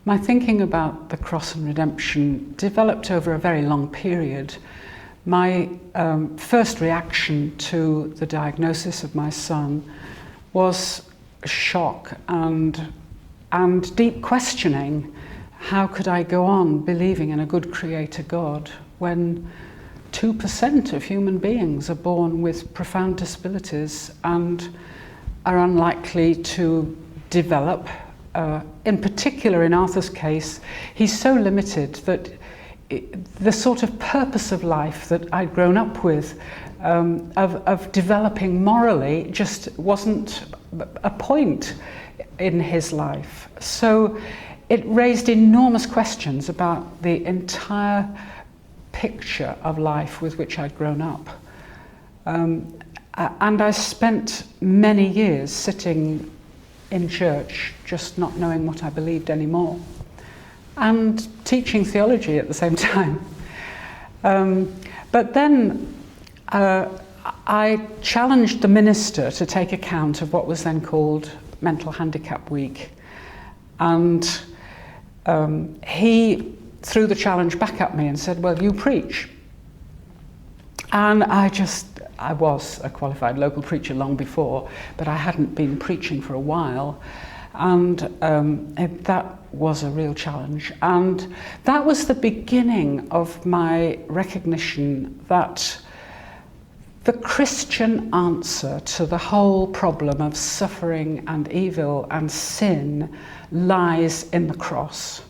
My thinking about the cross and redemption developed over a very long period. My first reaction to the diagnosis of my son was shock and deep questioning. How could I go on believing in a good creator God when 2% of human beings are born with profound disabilities and are unlikely to develop? In particular, in Arthur's case, he's so limited that the sort of purpose of life that I'd grown up with, of developing morally, just wasn't a point in his life. So it raised enormous questions about the entire picture of life with which I'd grown up. And I spent many years sitting in church, just not knowing what I believed anymore, and teaching theology at the same time. But then I challenged the minister to take account of what was then called Mental Handicap Week. And he threw the challenge back at me and said, well, you preach. And I was a qualified local preacher long before, but I hadn't been preaching for a while. And that was a real challenge. And that was the beginning of my recognition that the Christian answer to the whole problem of suffering and evil and sin lies in the cross.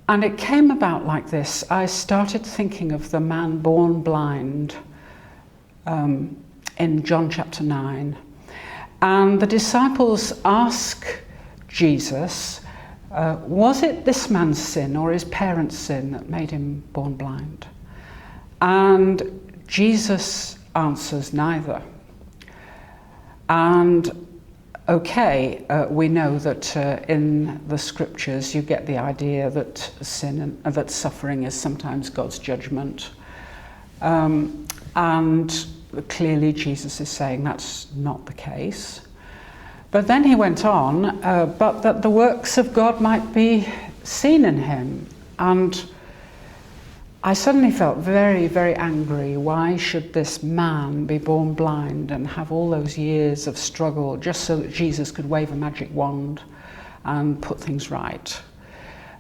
And it came about like this. I started thinking of the man born blind in John chapter 9. And the disciples ask Jesus, was it this man's sin or his parents' sin that made him born blind? And Jesus answers neither. And okay, we know that in the scriptures you get the idea that sin and that suffering is sometimes God's judgment. And clearly Jesus is saying that's not the case. But then he went on, but that the works of God might be seen in him. And I suddenly felt very, very angry. Why should this man be born blind and have all those years of struggle just so that Jesus could wave a magic wand and put things right?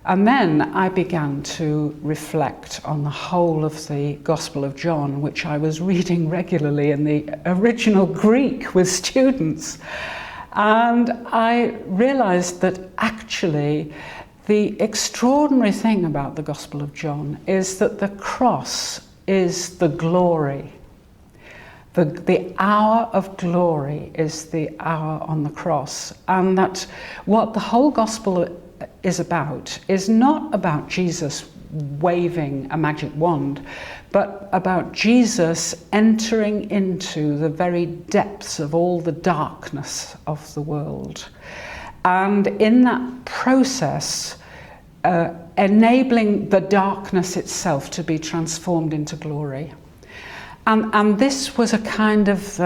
And then I began to reflect on the whole of the Gospel of John, which I was reading regularly in the original Greek with students. And I realized that actually the extraordinary thing about the Gospel of John is that the cross is the glory. The hour of glory is the hour on the cross. And that what the whole Gospel is about is not about Jesus waving a magic wand, but about Jesus entering into the very depths of all the darkness of the world. And in that process, enabling the darkness itself to be transformed into glory. And this was a kind of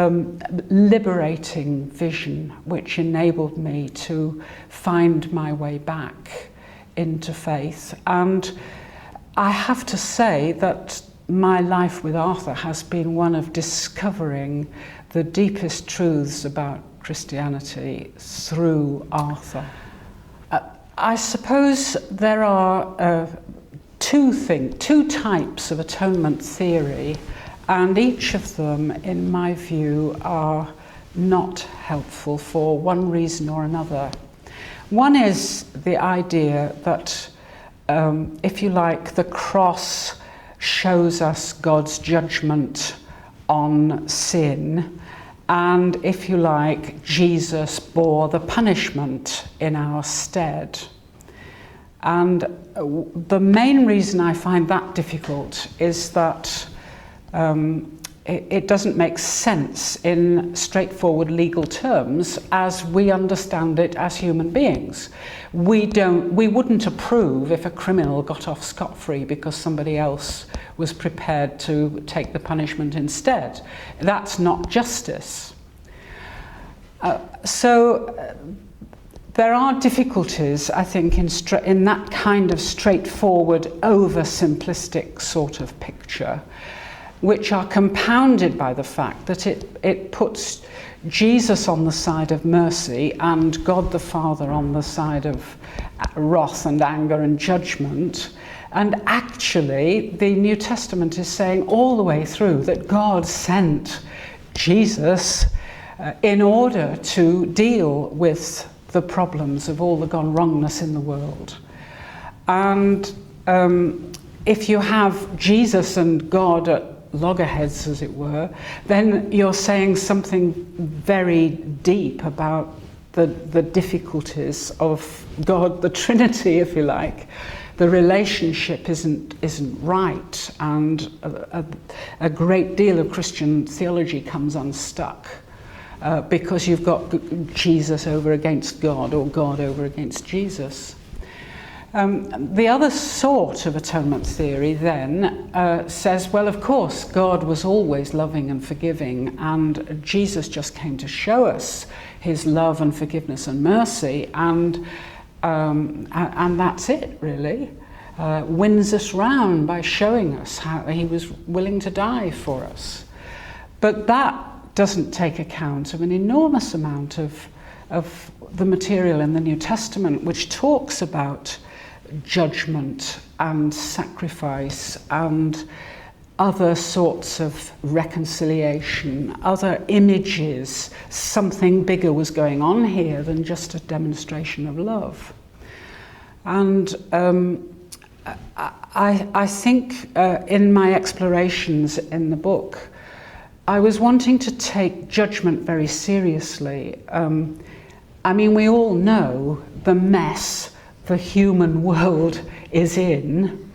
liberating vision which enabled me to find my way back into faith. And I have to say that my life with Arthur has been one of discovering the deepest truths about Christianity through Arthur. I suppose there are two types of atonement theory, and each of them, in my view, are not helpful for one reason or another. One is the idea that, if you like, the cross shows us God's judgment on sin, and if you like, Jesus bore the punishment in our stead. And the main reason I find that difficult is that it doesn't make sense in straightforward legal terms as we understand it as human beings. We wouldn't approve if a criminal got off scot-free because somebody else was prepared to take the punishment instead. That's not justice. So there are difficulties, I think, in that kind of straightforward, oversimplistic sort of picture, which are compounded by the fact that it puts Jesus on the side of mercy and God the Father on the side of wrath and anger and judgment. And actually, the New Testament is saying all the way through that God sent Jesus in order to deal with the problems of all the gone wrongness in the world. And if you have Jesus and God at loggerheads, as it were, then you're saying something very deep about the difficulties of God, the Trinity, if you like. The relationship isn't right, and a great deal of Christian theology comes unstuck because you've got Jesus over against God, or God over against Jesus. The other sort of atonement theory then says, well, of course, God was always loving and forgiving, and Jesus just came to show us his love and forgiveness and mercy, and that's it, really. Wins us round by showing us how he was willing to die for us. But that doesn't take account of an enormous amount of the material in the New Testament, which talks about judgment and sacrifice and other sorts of reconciliation, other images. Something bigger was going on here than just a demonstration of love. And I think in my explorations in the book, I was wanting to take judgment very seriously. I mean, we all know the mess the human world is in,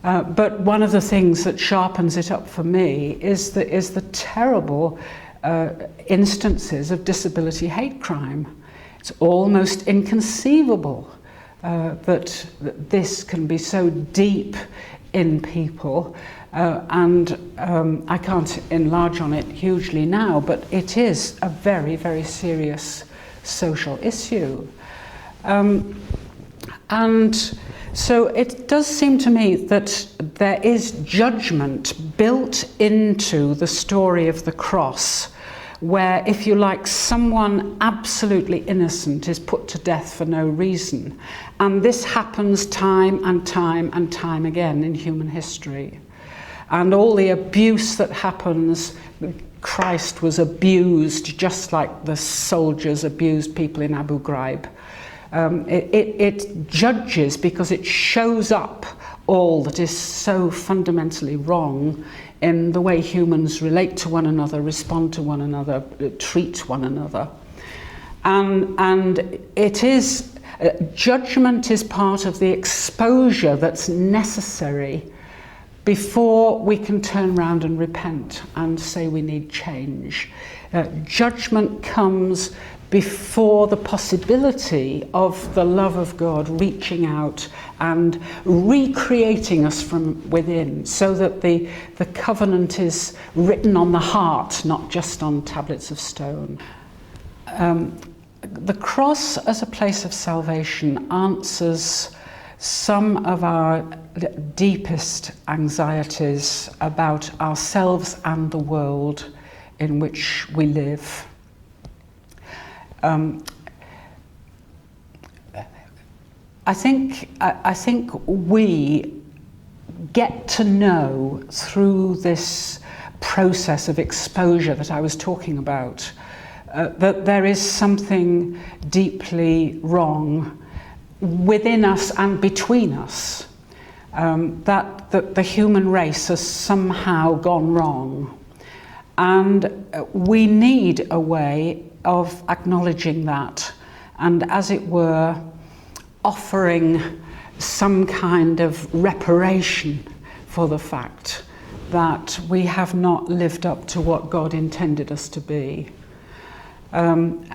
but one of the things that sharpens it up for me is the terrible instances of disability hate crime. It's almost inconceivable that this can be so deep in people, and I can't enlarge on it hugely now, but it is a very, very serious social issue. And so it does seem to me that there is judgment built into the story of the cross, where, if you like, someone absolutely innocent is put to death for no reason. And this happens time and time and time again in human history. And all the abuse that happens, Christ was abused just like the soldiers abused people in Abu Ghraib. It judges because it shows up all that is so fundamentally wrong in the way humans relate to one another, respond to one another, treat one another. And it is, judgment is part of the exposure that's necessary before we can turn round and repent and say we need change. Judgment comes before the possibility of the love of God reaching out and recreating us from within, so that the covenant is written on the heart, not just on tablets of stone. The cross as a place of salvation answers some of our deepest anxieties about ourselves and the world in which we live. I think we get to know through this process of exposure that I was talking about that there is something deeply wrong within us and between us, that the human race has somehow gone wrong, and we need a way of acknowledging that, and, as it were, offering some kind of reparation for the fact that we have not lived up to what God intended us to be. And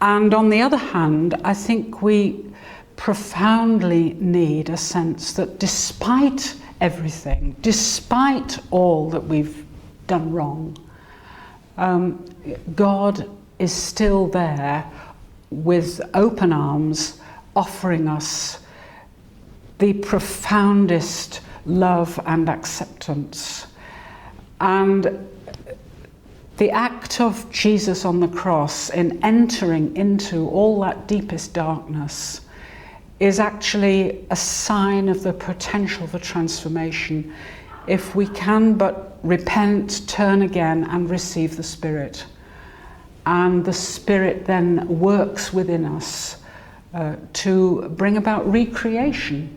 on the other hand, I think we profoundly need a sense that despite everything, despite all that we've done wrong, God is still there, with open arms, offering us the profoundest love and acceptance. And the act of Jesus on the cross in entering into all that deepest darkness is actually a sign of the potential for transformation if we can but repent, turn again and receive the Spirit. And the Spirit then works within us to bring about recreation